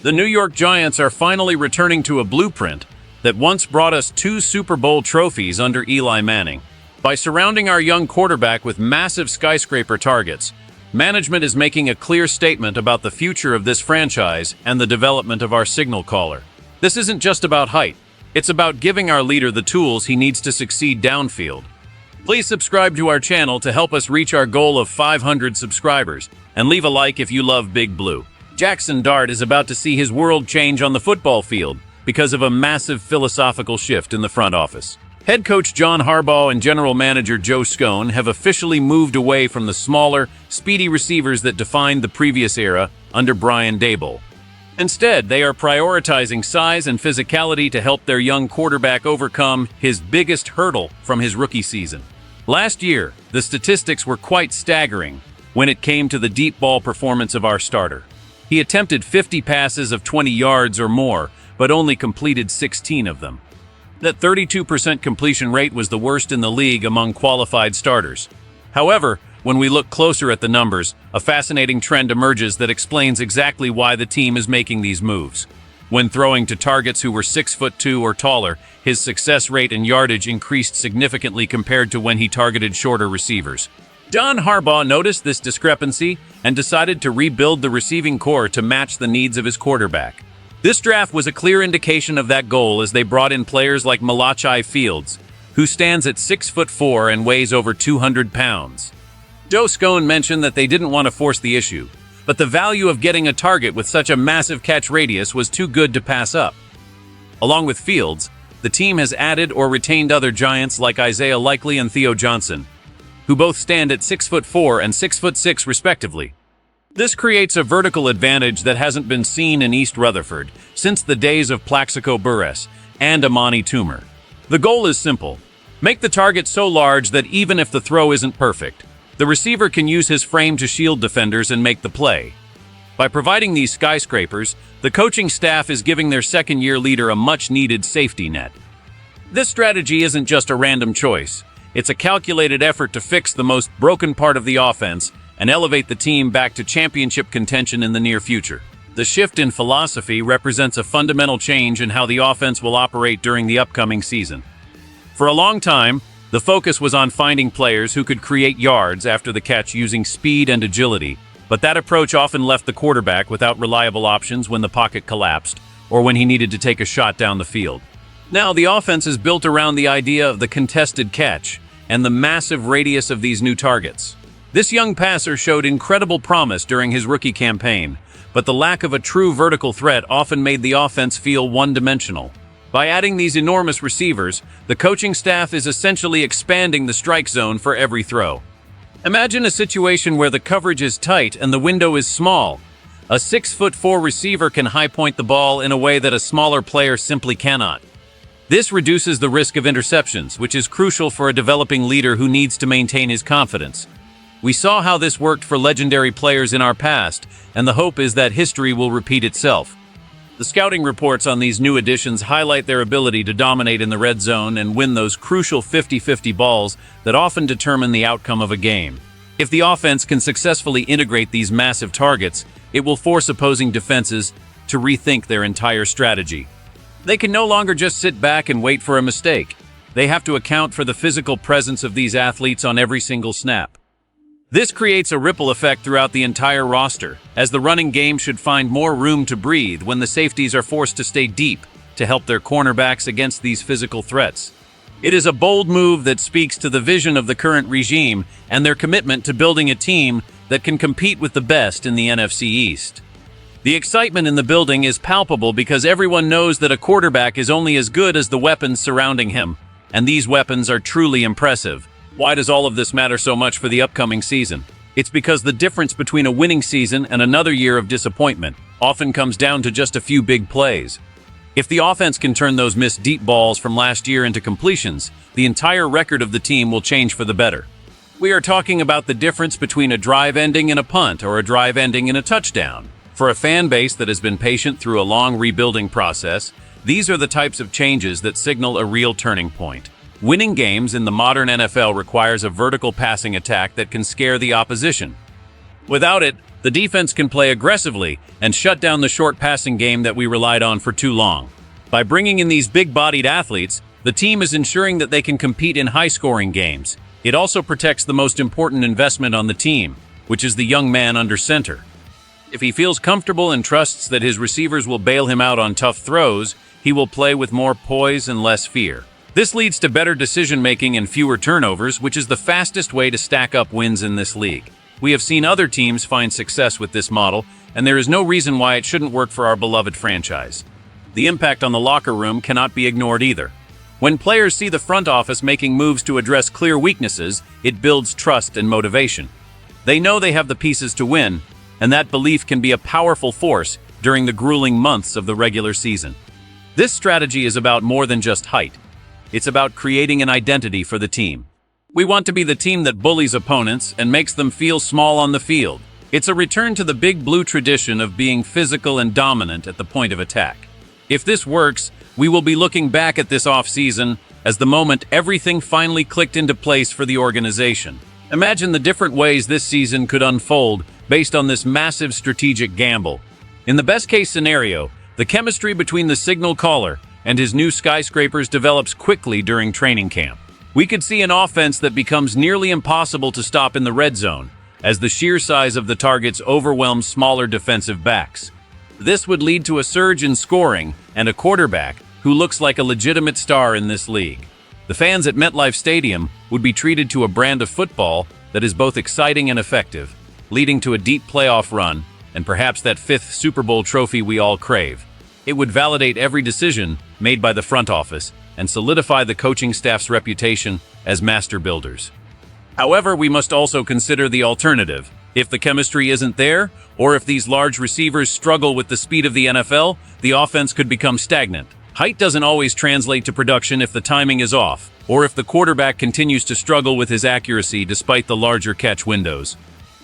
The New York Giants are finally returning to a blueprint that once brought us 2 Super Bowl trophies under Eli Manning. By surrounding our young quarterback with massive skyscraper targets, management is making a clear statement about the future of this franchise and the development of our signal caller. This isn't just about height. It's about giving our leader the tools he needs to succeed downfield. Please subscribe to our channel to help us reach our goal of 500 subscribers, and leave a like if you love Big Blue. Jackson Dart is about to see his world change on the football field because of a massive philosophical shift in the front office. Head coach John Harbaugh and general manager Joe Schoen have officially moved away from the smaller, speedy receivers that defined the previous era under Brian Daboll. Instead, they are prioritizing size and physicality to help their young quarterback overcome his biggest hurdle from his rookie season. Last year, the statistics were quite staggering when it came to the deep ball performance of our starter. He attempted 50 passes of 20 yards or more, but only completed 16 of them. That 32% completion rate was the worst in the league among qualified starters. However, when we look closer at the numbers, a fascinating trend emerges that explains exactly why the team is making these moves. When throwing to targets who were 6'2" or taller, his success rate and yardage increased significantly compared to when he targeted shorter receivers. John Harbaugh noticed this discrepancy and decided to rebuild the receiving core to match the needs of his quarterback. This draft was a clear indication of that goal as they brought in players like Malachi Fields, who stands at 6'4" and weighs over 200 pounds. Joe Schoen mentioned that they didn't want to force the issue, but the value of getting a target with such a massive catch radius was too good to pass up. Along with Fields, the team has added or retained other giants like Isaiah Likely and Theo Johnson, who both stand at 6'4" and 6'6" respectively. This creates a vertical advantage that hasn't been seen in East Rutherford since the days of Plaxico Burress and Amani Toomer. The goal is simple. Make the target so large that even if the throw isn't perfect, the receiver can use his frame to shield defenders and make the play. By providing these skyscrapers, the coaching staff is giving their second-year leader a much-needed safety net. This strategy isn't just a random choice. It's a calculated effort to fix the most broken part of the offense and elevate the team back to championship contention in the near future. The shift in philosophy represents a fundamental change in how the offense will operate during the upcoming season. For a long time, the focus was on finding players who could create yards after the catch using speed and agility, but that approach often left the quarterback without reliable options when the pocket collapsed or when he needed to take a shot down the field. Now, the offense is built around the idea of the contested catch and the massive radius of these new targets. This young passer showed incredible promise during his rookie campaign, but the lack of a true vertical threat often made the offense feel one-dimensional. By adding these enormous receivers, the coaching staff is essentially expanding the strike zone for every throw. Imagine a situation where the coverage is tight and the window is small. A 6'4" receiver can high-point the ball in a way that a smaller player simply cannot. This reduces the risk of interceptions, which is crucial for a developing leader who needs to maintain his confidence. We saw how this worked for legendary players in our past, and the hope is that history will repeat itself. The scouting reports on these new additions highlight their ability to dominate in the red zone and win those crucial 50-50 balls that often determine the outcome of a game. If the offense can successfully integrate these massive targets, it will force opposing defenses to rethink their entire strategy. They can no longer just sit back and wait for a mistake. They have to account for the physical presence of these athletes on every single snap. This creates a ripple effect throughout the entire roster, as the running game should find more room to breathe when the safeties are forced to stay deep to help their cornerbacks against these physical threats. It is a bold move that speaks to the vision of the current regime and their commitment to building a team that can compete with the best in the NFC East. The excitement in the building is palpable because everyone knows that a quarterback is only as good as the weapons surrounding him, and these weapons are truly impressive. Why does all of this matter so much for the upcoming season? It's because the difference between a winning season and another year of disappointment often comes down to just a few big plays. If the offense can turn those missed deep balls from last year into completions, the entire record of the team will change for the better. We are talking about the difference between a drive ending in a punt or a drive ending in a touchdown. For a fan base that has been patient through a long rebuilding process, these are the types of changes that signal a real turning point. Winning games in the modern NFL requires a vertical passing attack that can scare the opposition. Without it, The defense can play aggressively and shut down the short passing game that we relied on for too long. By bringing in these big-bodied athletes, the team is ensuring that they can compete in high-scoring games. It also protects the most important investment on the team, which is the young man under center. If he feels comfortable and trusts that his receivers will bail him out on tough throws, he will play with more poise and less fear. This leads to better decision-making and fewer turnovers, which is the fastest way to stack up wins in this league. We have seen other teams find success with this model, and there is no reason why it shouldn't work for our beloved franchise. The impact on the locker room cannot be ignored either. When players see the front office making moves to address clear weaknesses, it builds trust and motivation. They know they have the pieces to win, and that belief can be a powerful force during the grueling months of the regular season. This strategy is about more than just height. It's about creating an identity for the team. We want to be the team that bullies opponents and makes them feel small on the field. It's a return to the Big Blue tradition of being physical and dominant at the point of attack. If this works, we will be looking back at this offseason as the moment everything finally clicked into place for the organization. Imagine the different ways this season could unfold based on this massive strategic gamble. In the best-case scenario, the chemistry between the signal caller and his new skyscrapers develops quickly during training camp. We could see an offense that becomes nearly impossible to stop in the red zone, as the sheer size of the targets overwhelms smaller defensive backs. This would lead to a surge in scoring and a quarterback who looks like a legitimate star in this league. The fans at MetLife Stadium would be treated to a brand of football that is both exciting and effective, leading to a deep playoff run and perhaps that 5th Super Bowl trophy we all crave. It would validate every decision made by the front office and solidify the coaching staff's reputation as master builders. However, we must also consider the alternative. If the chemistry isn't there, or if these large receivers struggle with the speed of the NFL, the offense could become stagnant. Height doesn't always translate to production if the timing is off, or if the quarterback continues to struggle with his accuracy despite the larger catch windows.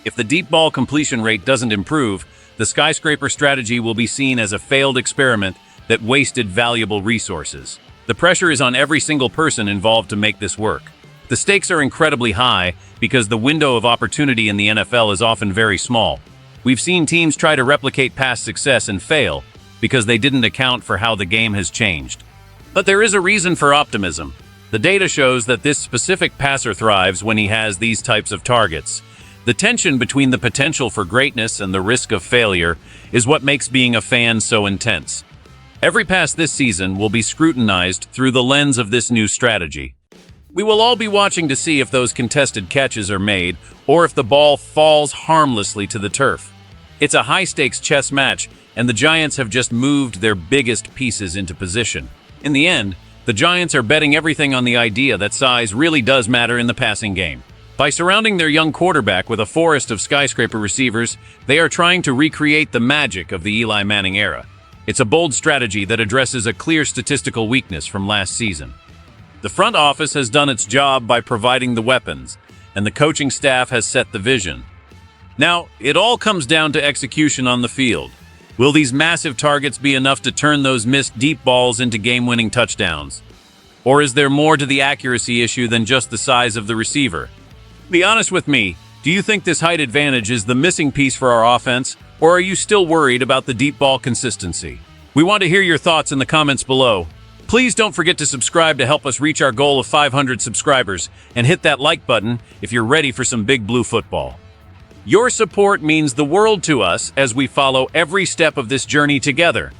If the deep ball completion rate doesn't improve, the skyscraper strategy will be seen as a failed experiment that wasted valuable resources. The pressure is on every single person involved to make this work. The stakes are incredibly high because the window of opportunity in the NFL is often very small. We've seen teams try to replicate past success and fail because they didn't account for how the game has changed. But there is a reason for optimism. The data shows that this specific passer thrives when he has these types of targets. The tension between the potential for greatness and the risk of failure is what makes being a fan so intense. Every pass this season will be scrutinized through the lens of this new strategy. We will all be watching to see if those contested catches are made or if the ball falls harmlessly to the turf. It's a high-stakes chess match, and the Giants have just moved their biggest pieces into position. In the end, the Giants are betting everything on the idea that size really does matter in the passing game. By surrounding their young quarterback with a forest of skyscraper receivers, they are trying to recreate the magic of the Eli Manning era. It's a bold strategy that addresses a clear statistical weakness from last season. The front office has done its job by providing the weapons, and the coaching staff has set the vision. Now, it all comes down to execution on the field. Will these massive targets be enough to turn those missed deep balls into game-winning touchdowns? Or is there more to the accuracy issue than just the size of the receiver? Be honest with me, do you think this height advantage is the missing piece for our offense, or are you still worried about the deep ball consistency? We want to hear your thoughts in the comments below. Please don't forget to subscribe to help us reach our goal of 500 subscribers, and hit that like button if you're ready for some Big Blue football. Your support means the world to us as we follow every step of this journey together.